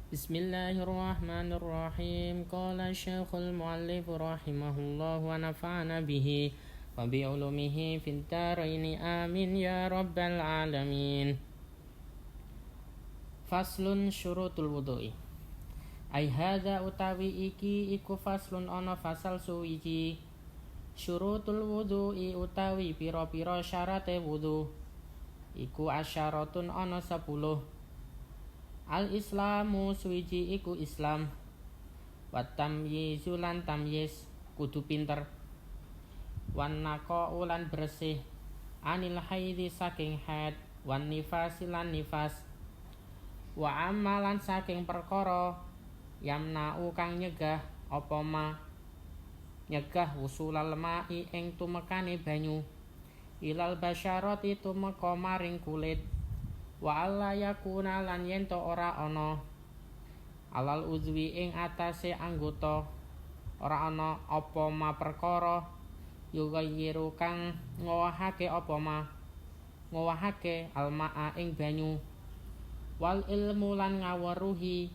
Bismillahirrahmanirrahim. Qala Syekhul Mu'allif rahimahullah wa nafa'ana bihi wa bi ulumihi fid dharaini amin ya rabbal alamin. Faslun syurutul wudu'i. Ai hadza utawi iki iku faslun ana fasal suwiji. Syurutul wudu'i utawi pira-pira syarate wudu iku asyaratun ana 10. Al-Islamu suwiji iku Islam. Wat tamyizu lan tamyiz kudu pinter. Wan naqa'u lan bersih. Anil haidhi saking haid. Wan nifasi lan nifas. Wa amalan saking perkara yamna'u kang nyegah apa ma nyegah wusulal ma'i ing tumekane banyu ilal basyarati tumeka maring kulit. Wa alla yakuna lan yen to ora ana alal uzwi ing atase anggota ora ana apa ma perkara yughayyiru kang ngowahake apa ma ngowahake almaa ing banyu. Wal ilmu lan ngaweruhi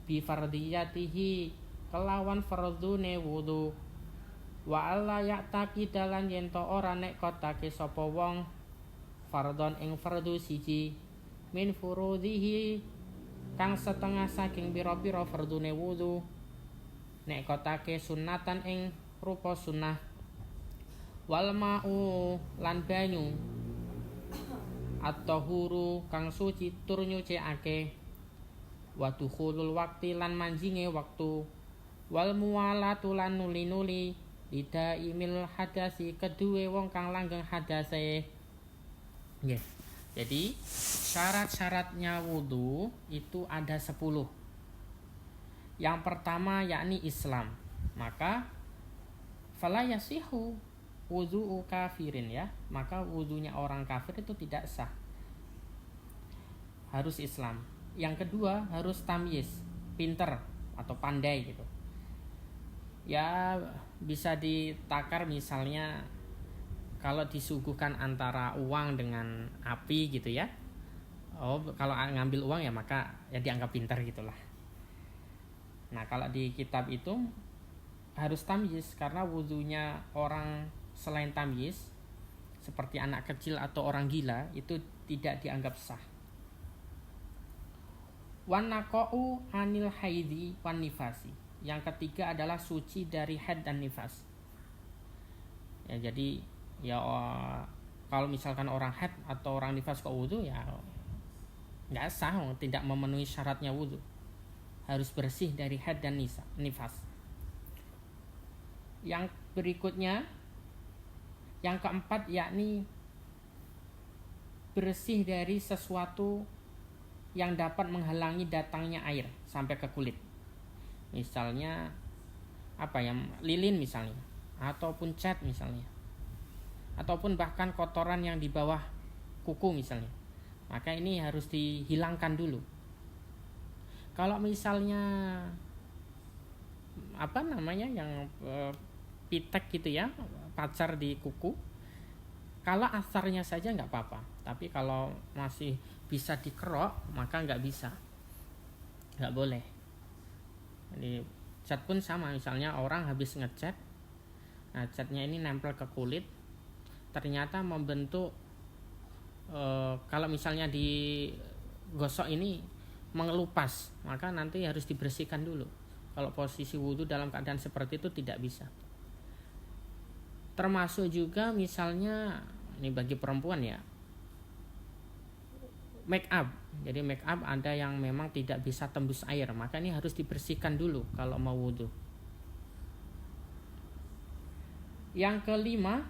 bi fardiyatihi kelawan fardune wudu. Wa alla ya'taqidalan yen to ora nek kotake sapa wong fardhon ing fardu siji min furudhihi kang setengah saking pira-pira fardune wudu nek kotake sunnatan ing rupa sunnah. Wal ma'u lan banyu at-tahuru kang suci tur nyucikake. Wa dukhulul waqti lan manjinge waktu. Wal muwalatu lan nuli-nuli lidaimil hadasi kedue wong kang langgeng hadase. Nggih. Jadi syarat-syaratnya wudu itu ada 10. Yang pertama yakni Islam. Maka fala yasihu wudu'u kafirin ya. Maka wudunya orang kafir itu tidak sah. Harus Islam. Yang kedua harus tamyiz, pinter atau pandai gitu. Ya bisa ditakar misalnya kalau disuguhkan antara uang dengan api gitu ya. Oh, kalau ngambil uang ya maka ya dianggap pintar gitulah. Nah, kalau di kitab itu harus tamyiz karena wudunya orang selain tamyiz seperti anak kecil atau orang gila itu tidak dianggap sah. Wan naqa'u anil haidhi wan nifasi. Yang ketiga adalah suci dari haid dan nifas. Ya, jadi ya kalau misalkan orang haid atau orang nifas kok wudu ya nggak sah, tidak memenuhi syaratnya wudu. Harus bersih dari haid dan nifas. Yang berikutnya yang keempat yakni bersih dari sesuatu yang dapat menghalangi datangnya air sampai ke kulit. Misalnya apa ya, lilin misalnya ataupun cat misalnya. Ataupun bahkan kotoran yang di bawah kuku misalnya. Maka ini harus dihilangkan dulu. Kalau misalnya apa namanya yang pitek gitu ya, pacar di kuku, kalau asarnya saja nggak apa-apa. Tapi kalau masih bisa dikerok maka nggak bisa, nggak boleh. Jadi cat pun sama, misalnya orang habis ngecat, nah catnya ini nempel ke kulit, ternyata membentuk kalau misalnya digosok ini mengelupas, maka nanti harus dibersihkan dulu. Kalau posisi wudu dalam keadaan seperti itu tidak bisa. Termasuk juga misalnya ini bagi perempuan ya, make up. Jadi make up ada yang memang tidak bisa tembus air, maka ini harus dibersihkan dulu kalau mau wudu. Yang kelima,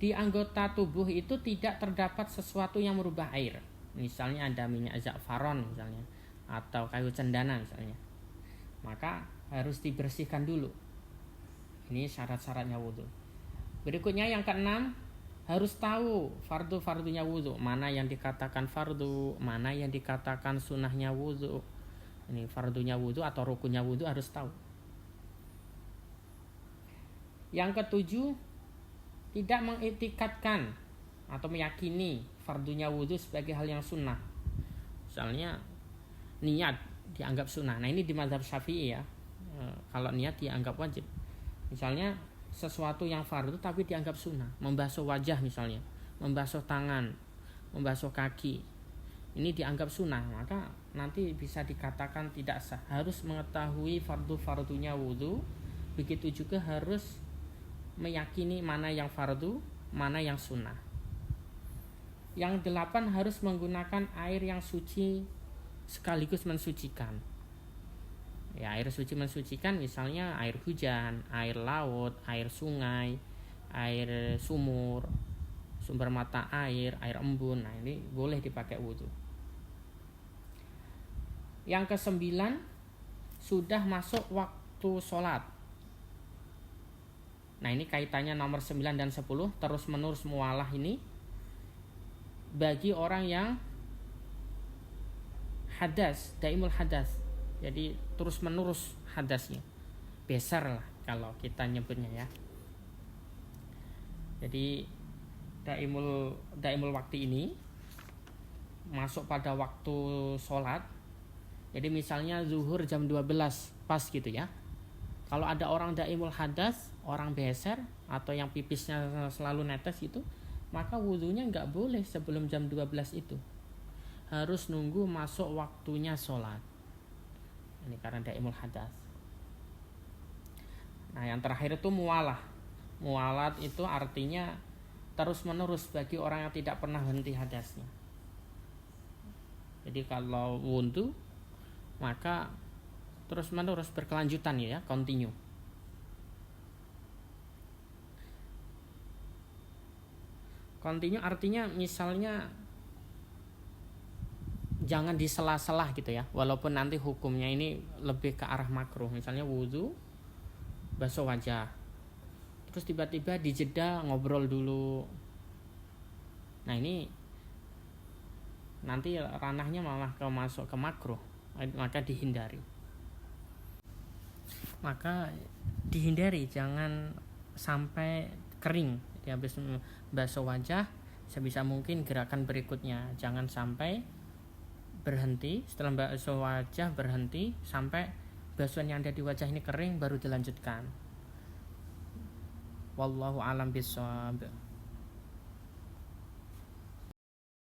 di anggota tubuh itu tidak terdapat sesuatu yang merubah air. Misalnya ada minyak za'faron misalnya, atau kayu cendana misalnya. Maka harus dibersihkan dulu. Ini syarat-syaratnya wudu. Berikutnya yang keenam, harus tahu fardu-fardunya wudu. Mana yang dikatakan fardu, mana yang dikatakan sunnahnya wudu. Ini fardunya wudu atau rukunnya wudu harus tahu. Yang ketujuh, tidak mengiktikadkan atau meyakini fardunya wudu sebagai hal yang sunnah. Misalnya niat dianggap sunnah. Nah ini di mazhab Syafi'i ya. Kalau niat dianggap wajib. Misalnya sesuatu yang fardu tapi dianggap sunnah, membasuh wajah misalnya, membasuh tangan, membasuh kaki, ini dianggap sunnah, maka nanti bisa dikatakan tidak sah. Harus mengetahui fardu-fardunya wudhu, begitu juga harus meyakini mana yang fardu, mana yang sunnah. Yang 8 harus menggunakan air yang suci sekaligus mensucikan. Ya, air suci mensucikan misalnya air hujan, air laut, air sungai, air sumur, sumber mata air, air embun. Nah ini boleh dipakai wudhu. Yang ke-9, sudah masuk waktu sholat. Nah ini kaitannya nomor 9 dan 10, terus menerus mualah ini bagi orang yang hadas, daimul hadas, jadi terus menerus hadasnya, besar lah kalau kita nyebutnya ya. Jadi daimul waktu ini masuk pada waktu sholat. Jadi misalnya zuhur jam 12 pas gitu ya. Kalau ada orang daimul hadas, orang beser atau yang pipisnya selalu netes itu, maka wudhunya nggak boleh sebelum jam 12 itu. Harus nunggu masuk waktunya sholat. Ini karena daimul hadas. Nah yang terakhir itu mualah. Mualat itu artinya terus menerus bagi orang yang tidak pernah henti hadasnya. Jadi kalau wudhu maka terus menerus berkelanjutan ya, continue. Continue artinya misalnya jangan disela-sela gitu ya, walaupun nanti hukumnya ini lebih ke arah makruh. Misalnya wudhu, basuh wajah, terus tiba-tiba dijeda ngobrol dulu. Nah ini nanti ranahnya malah masuk ke makruh, maka dihindari. Maka dihindari, jangan sampai kering. Jadi habis basuh wajah, sebisa mungkin gerakan berikutnya jangan sampai berhenti. Setelah basuh wajah berhenti sampai basuhan yang ada di wajah ini kering baru dilanjutkan. Wallahu a'lam bishawab.